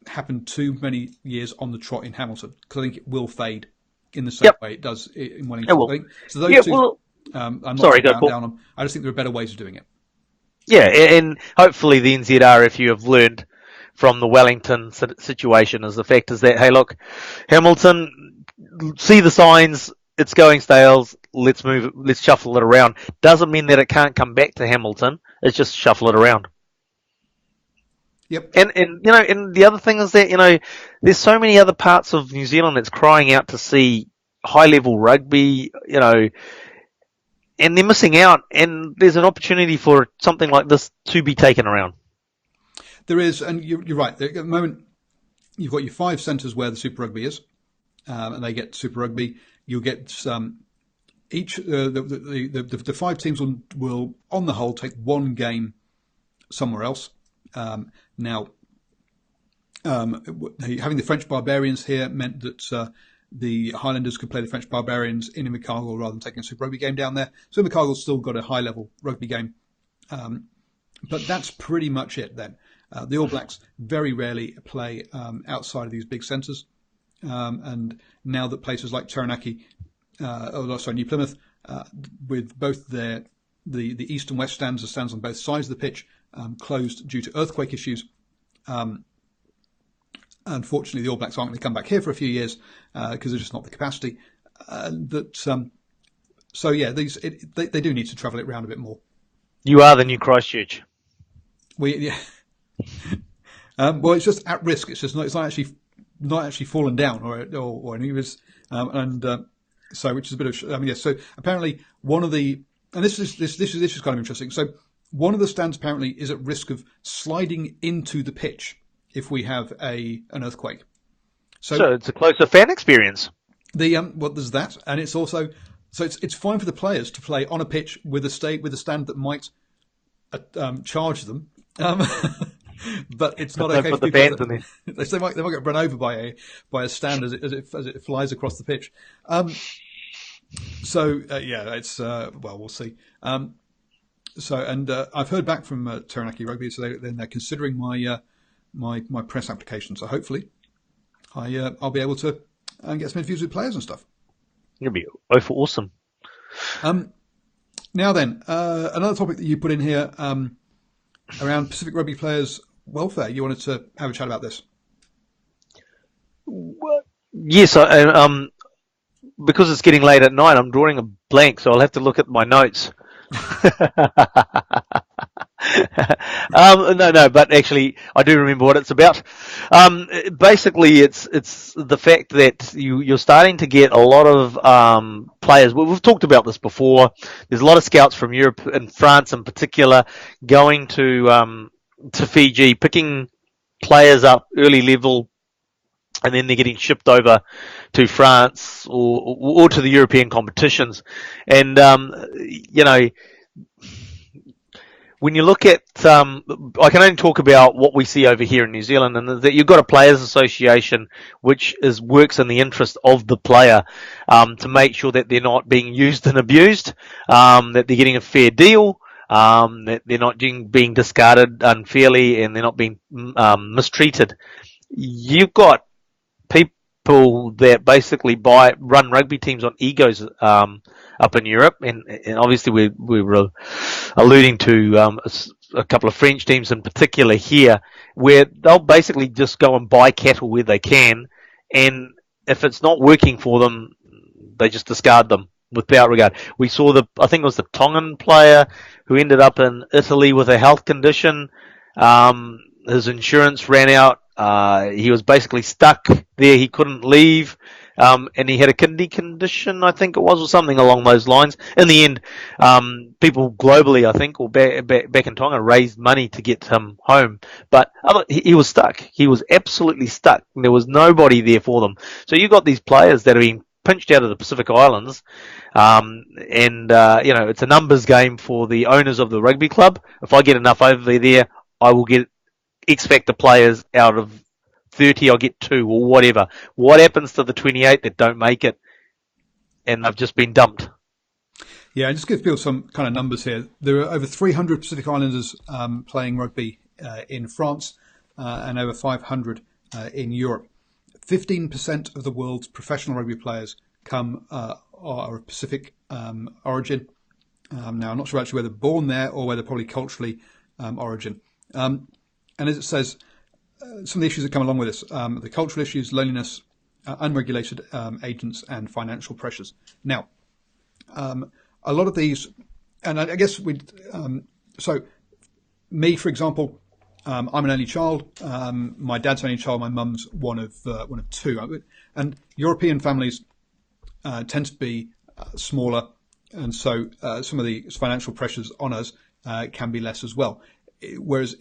happen too many years on the trot in Hamilton, because I think it will fade in the same way it does in Wellington. It will. So those two, I'm not down on. I just think there are better ways of doing it. Yeah, and hopefully the NZR, if you have learned from the Wellington situation, is the fact is that, hey, look, Hamilton, see the signs, it's going stales, let's shuffle it around. Doesn't mean that it can't come back to Hamilton, it's just shuffle it around. Yep. And the other thing is that, there's so many other parts of New Zealand that's crying out to see high level rugby, and they're missing out, and there's an opportunity for something like this to be taken around. There is, and you're right. At the moment, you've got your 5 centres where the Super Rugby is, and they get Super Rugby. You'll get each the 5 teams will on the whole take one game somewhere else. Now, having the French Barbarians here meant that the Highlanders could play the French Barbarians in Invercargill rather than taking a Super Rugby game down there. So Invercargill's still got a high-level rugby game. But that's pretty much it then. The All Blacks very rarely play outside of these big centres. And now that places like Taranaki, New Plymouth, with both the east and west stands, the stands on both sides of the pitch, closed due to earthquake issues. Unfortunately, the All Blacks aren't going to come back here for a few years because there's just not the capacity. They do need to travel it around a bit more. You are the new Christchurch. Well, it's just at risk. It's just not actually fallen down or anything. It was, so which is a bit of. So apparently one of the, and this is kind of interesting. So one of the stands apparently is at risk of sliding into the pitch if we have an earthquake. So it's a closer fan experience. There's that, and it's also it's fine for the players to play on a pitch with a stand that might charge them, but it's not okay for the fans. They might get run over by a stand as it flies across the pitch. It's we'll see. I've heard back from Taranaki Rugby, so they're considering my press application. So hopefully, I'll be able to get some interviews with players and stuff. It'll be awesome. Now then, another topic that you put in here around Pacific Rugby players' welfare. You wanted to have a chat about this. Yes, because it's getting late at night, I'm drawing a blank, so I'll have to look at my notes. No, but actually, I do remember what it's about. Basically, it's the fact that you're starting to get a lot of players. We've talked about this before. There's a lot of scouts from Europe and France in particular going to Fiji, picking players up early level, and then they're getting shipped over to France or to the European competitions. And when you look at, I can only talk about what we see over here in New Zealand, and that you've got a players' association which works in the interest of the player to make sure that they're not being used and abused, that they're getting a fair deal, that they're not being discarded unfairly, and they're not being mistreated. You've got people that basically run rugby teams on egos up in Europe, and obviously we were alluding to a couple of French teams in particular here, where they'll basically just go and buy cattle where they can, and if it's not working for them, they just discard them without regard. We saw I think it was the Tongan player who ended up in Italy with a health condition. His insurance ran out. He was basically stuck there. He couldn't leave. And he had a kidney condition, I think it was, or something along those lines. In the end, people globally, I think, or back in Tonga, raised money to get him home. But he was stuck. He was absolutely stuck. There was nobody there for them. So you got these players that are being pinched out of the Pacific Islands, it's a numbers game for the owners of the rugby club. If I get enough over there, I will get X Factor players. Out of 30, I'll get 2 or whatever. What happens to the 28 that don't make it and they've just been dumped? Yeah, just give people some kind of numbers here. There are over 300 Pacific Islanders playing rugby in France and over 500 in Europe. 15% of the world's professional rugby players are of Pacific origin. Now, I'm not sure actually whether born there or whether probably culturally origin. And as it says, some of the issues that come along with this, the cultural issues, loneliness, unregulated agents, and financial pressures. Now, a lot of these, and I guess so me, for example, I'm an only child. My dad's only child. My mum's one of 2. And European families tend to be smaller, and so some of the financial pressures on us can be less as well. Whereas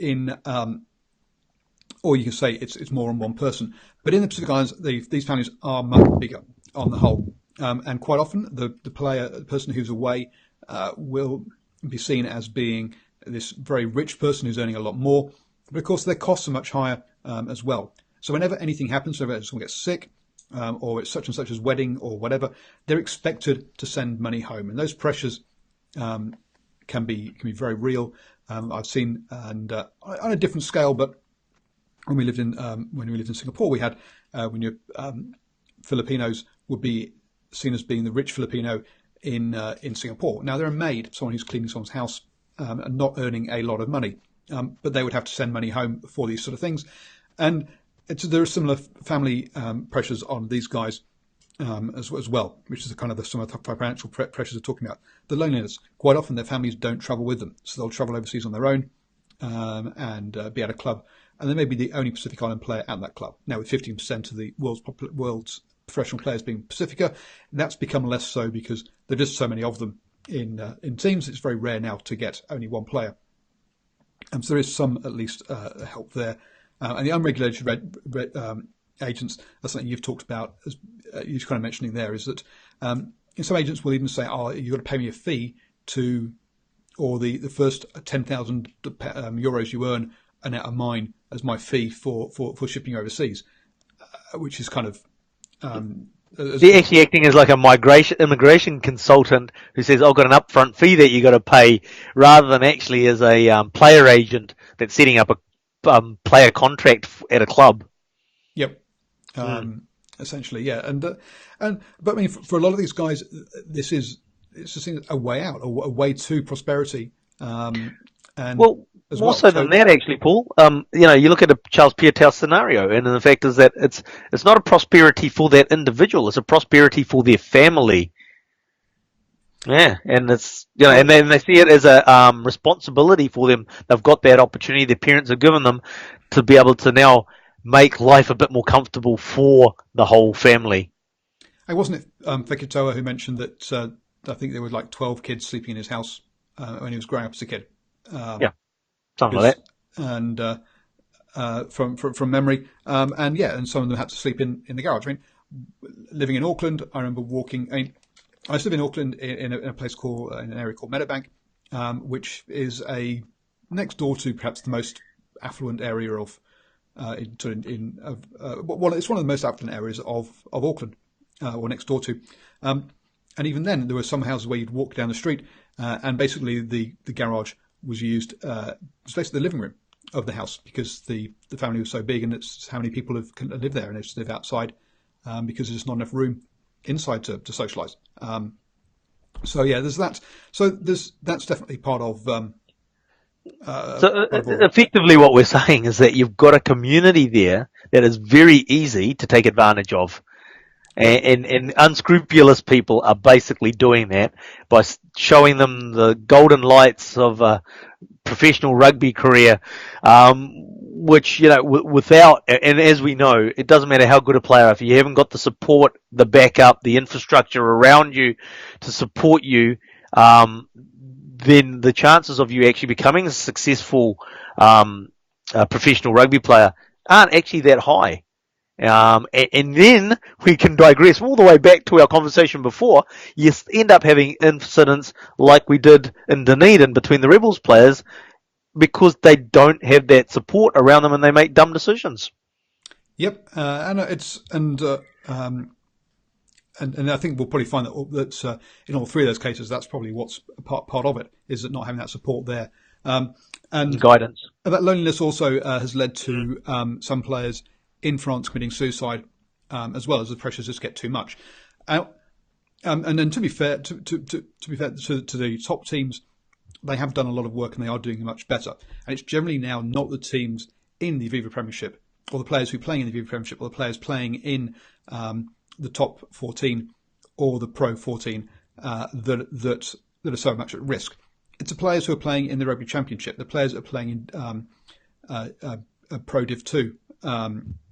or you can say it's more on one person. But in the Pacific Islands, these families are much bigger on the whole. And quite often, the person who's away, will be seen as being this very rich person who's earning a lot more. But of course, their costs are much higher as well. So whenever anything happens, whenever someone gets sick, or it's such and such as wedding or whatever, they're expected to send money home. And those pressures can be very real. I've seen, and on a different scale, but when we lived in Singapore, we had Filipinos would be seen as being the rich Filipino in Singapore. Now they're a maid, someone who's cleaning someone's house and not earning a lot of money, but they would have to send money home for these sort of things, and there are similar family pressures on these guys as well, which is kind of some of the financial pressures we're talking about. The loneliness. Quite often their families don't travel with them, so they'll travel overseas on their own and be at a club. And they may be the only Pacific Island player at that club. Now, with 15% of the world's professional players being Pacifica, that's become less so because there are just so many of them in teams. It's very rare now to get only one player. So there is some, at least, help there. And the unregulated agents, that's something you've talked about, as you're kind of mentioning there, is that some agents will even say, you've got to pay me a fee or the first 10,000 euros you earn are now mine as my fee for shipping overseas, which is kind of they're actually acting as like a immigration consultant who says, I've got an upfront fee that you got to pay, rather than actually as a player agent that's setting up a player contract at a club. Yep. Essentially, yeah. But I mean, for a lot of these guys, this is a way out, a way to prosperity. And more so than that, actually, Paul. You look at a Charles Piutau scenario, and the fact is that it's not a prosperity for that individual; it's a prosperity for their family. Yeah, and it's and they see it as a responsibility for them. They've got that opportunity. Their parents have given them to be able to now make life a bit more comfortable for the whole family. Hey, wasn't it Fekitoa who mentioned that I think there were like 12 kids sleeping in his house when he was growing up as a kid? Yeah, something like Because that. and from memory, and some of them had to sleep in the garage. I mean, living in Auckland, I remember walking. I used to live in Auckland in a place called in an area called Meadowbank, which is a next door to perhaps the most affluent area of well, it's one of the most affluent areas of Auckland, or next door to. And even then, there were some houses where you'd walk down the street, and basically the garage was used, was basically the living room of the house because the family was so big, and it's how many people can live there, and they just live outside because there's not enough room inside to socialise. So yeah, there's that. So that's definitely part of. So effectively, what we're saying is that you've got a community there that is very easy to take advantage of. Yep. And unscrupulous people are basically doing that by showing them the golden lights of a professional rugby career, which, without, and as we know, it doesn't matter how good a player, if you haven't got the support, the backup, the infrastructure around you to support you, then the chances of you actually becoming a successful professional rugby player aren't actually that high. And then we can digress all the way back to our conversation before. You end up having incidents like we did in Dunedin between the Rebels players because they don't have that support around them and they make dumb decisions. Yep, and it's and I think we'll probably find that in all three of those cases, that's probably what's part of it, is that not having that support there, and Guidance. that loneliness also has led to some players in France committing suicide, as well as the pressures just get too much. And then to be fair, to be fair to the top teams, they have done a lot of work and they are doing much better. And it's generally now not the teams in the Aviva Premiership or the players who are playing in the Aviva Premiership or the players playing in the top 14 or the Pro 14 that are so much at risk. It's the players who are playing in the Rugby Championship, the players that are playing in Pro Div 2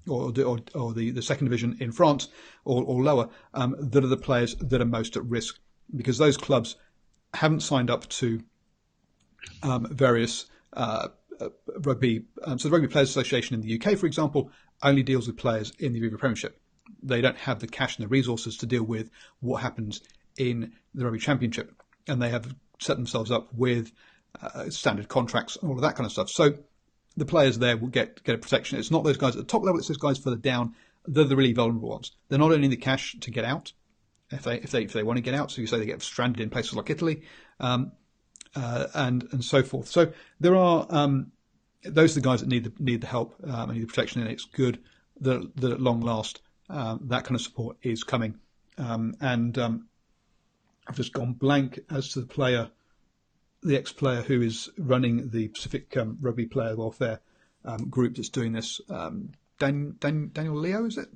or the second division in France or lower, that are the players that are most at risk because those clubs haven't signed up to various rugby. So the Rugby Players Association in the UK, for example, only deals with players in the Aviva Premiership. They don't have the cash and the resources to deal with what happens in the Rugby Championship, and they have set themselves up with standard contracts and all of that kind of stuff. So the players there will get a protection. It's not those guys at the top level; it's those guys further down. They're the really vulnerable ones. They're not only the cash to get out if they want to get out. So you say they get stranded in places like Italy. And so forth. So there are those are the guys that need the help and need the protection, and it's good that at long last that kind of support is coming. And I've just gone blank as to the ex-player who is running the Pacific Rugby Player Welfare group that's doing this. Daniel Leo, is it?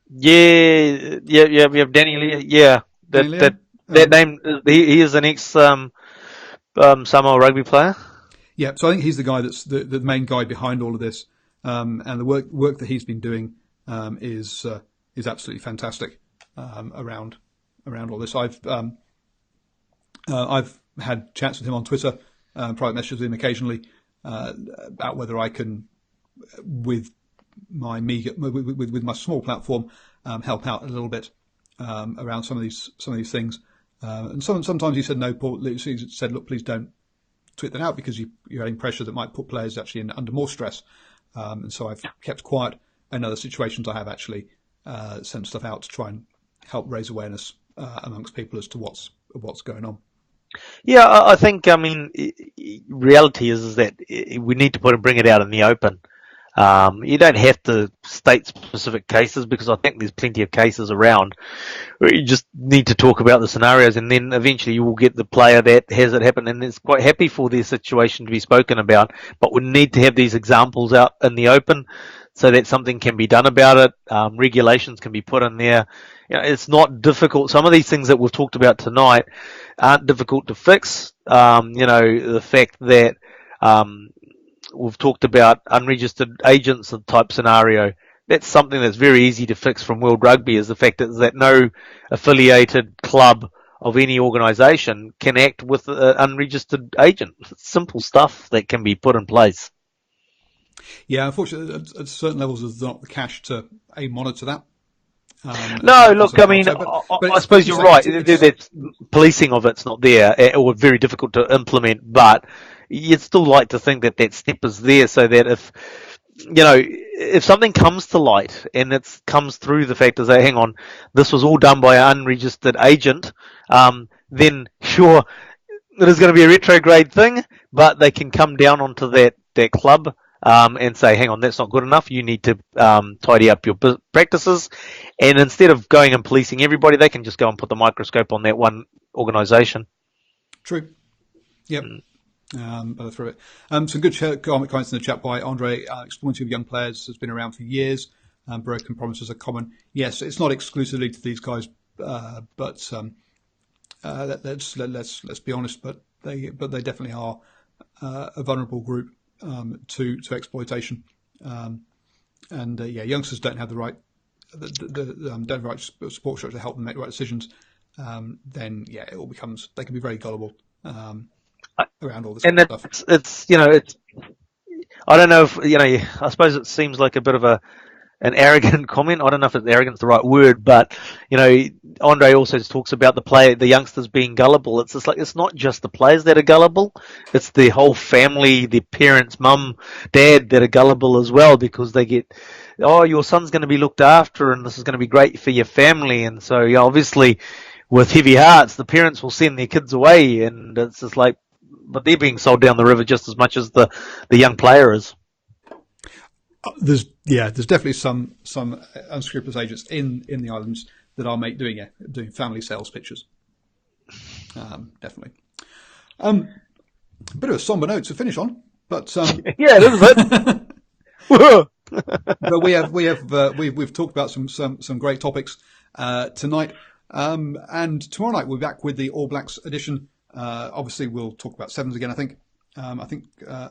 Yeah, Danny Lee, yeah. That name, he is an ex Samoa rugby player. Yeah, so I think he's the guy that's the main guy behind all of this, and the work that he's been doing is absolutely fantastic around all this. I've had chats with him on Twitter, private messages with him occasionally about whether I can, with my with my small platform, help out a little bit around some of these things. And sometimes he said no. Paul he said, "Look, please don't tweet that out because you're adding pressure that might put players actually under more stress." And so I've kept quiet. In other situations, I have actually sent stuff out to try and help raise awareness amongst people as to what's going on. Yeah, I think reality is that we need to bring it out in the open. You don't have to state specific cases, because I think there's plenty of cases around where you just need to talk about the scenarios, and then eventually you will get the player that has it happen and is quite happy for their situation to be spoken about. But we need to have these examples out in the open so that something can be done about it. Regulations can be put in there. It's not difficult. Some of these things that we've talked about tonight aren't difficult to fix. The fact that we've talked about unregistered agents type scenario. That's something that's very easy to fix from World Rugby, is the fact that no affiliated club of any organisation can act with an unregistered agent. It's simple stuff that can be put in place. Yeah, unfortunately, at certain levels, there's not the cash to monitor that. No, look, I mean, but I suppose you're right. That policing of it's not there, or very difficult to implement, but you'd still like to think that step is there, so that if something comes to light and it comes through the fact is that, hang on, this was all done by an unregistered agent, then sure, it is going to be a retrograde thing, but they can come down onto that club and say, hang on, that's not good enough. You need to tidy up your practices. And instead of going and policing everybody, they can just go and put the microscope on that one organisation. True. Yep. Better through it. Some good comments in the chat by Andre. Exploiting of young players has been around for years. Broken promises are common. Yes, it's not exclusively to these guys, but let's be honest. But they definitely are a vulnerable group to exploitation. Youngsters don't have the right don't have the right support structure to help them make the right decisions. Then it all becomes, they can be very gullible. Around all this kind of stuff. It's I don't know if I suppose it seems like a bit of an arrogant comment. I don't know if arrogant's the right word, but Andre also talks about the youngsters being gullible. It's just like, it's not just the players that are gullible, it's the whole family, the parents, mum, dad, that are gullible as well, because they get, your son's going to be looked after and this is going to be great for your family, and so obviously with heavy hearts the parents will send their kids away, and it's just like, but they're being sold down the river just as much as the young player is. There's definitely some unscrupulous agents in the islands that are doing family sales pitches. Definitely. Bit of a somber note to finish on, but yeah, it is a bit. But we've talked about some great topics tonight, and tomorrow night we'll be back with the All Blacks edition. Obviously, we'll talk about sevens again. I think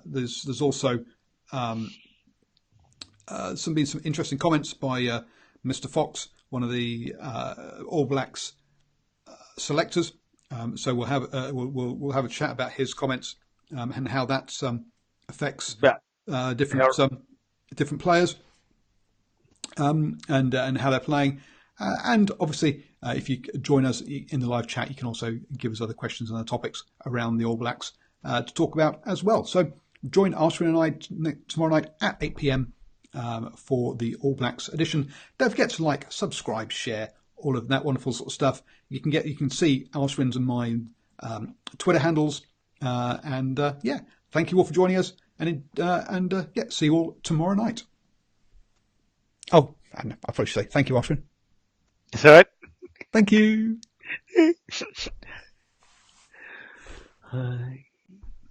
there's also some interesting comments by Mr. Fox, one of the All Blacks selectors. So we'll have we'll have a chat about his comments and how that affects different players and how they're playing. And obviously, if you join us in the live chat, you can also give us other questions and other topics around the All Blacks to talk about as well. So join Ashwin and I tomorrow night at 8 p.m. For the All Blacks edition. Don't forget to like, subscribe, share, all of that wonderful sort of stuff. You can see Ashwin's and mine Twitter handles. Thank you all for joining us, and see you all tomorrow night. Oh, I probably should say thank you, Ashwin. It's all right. Thank you.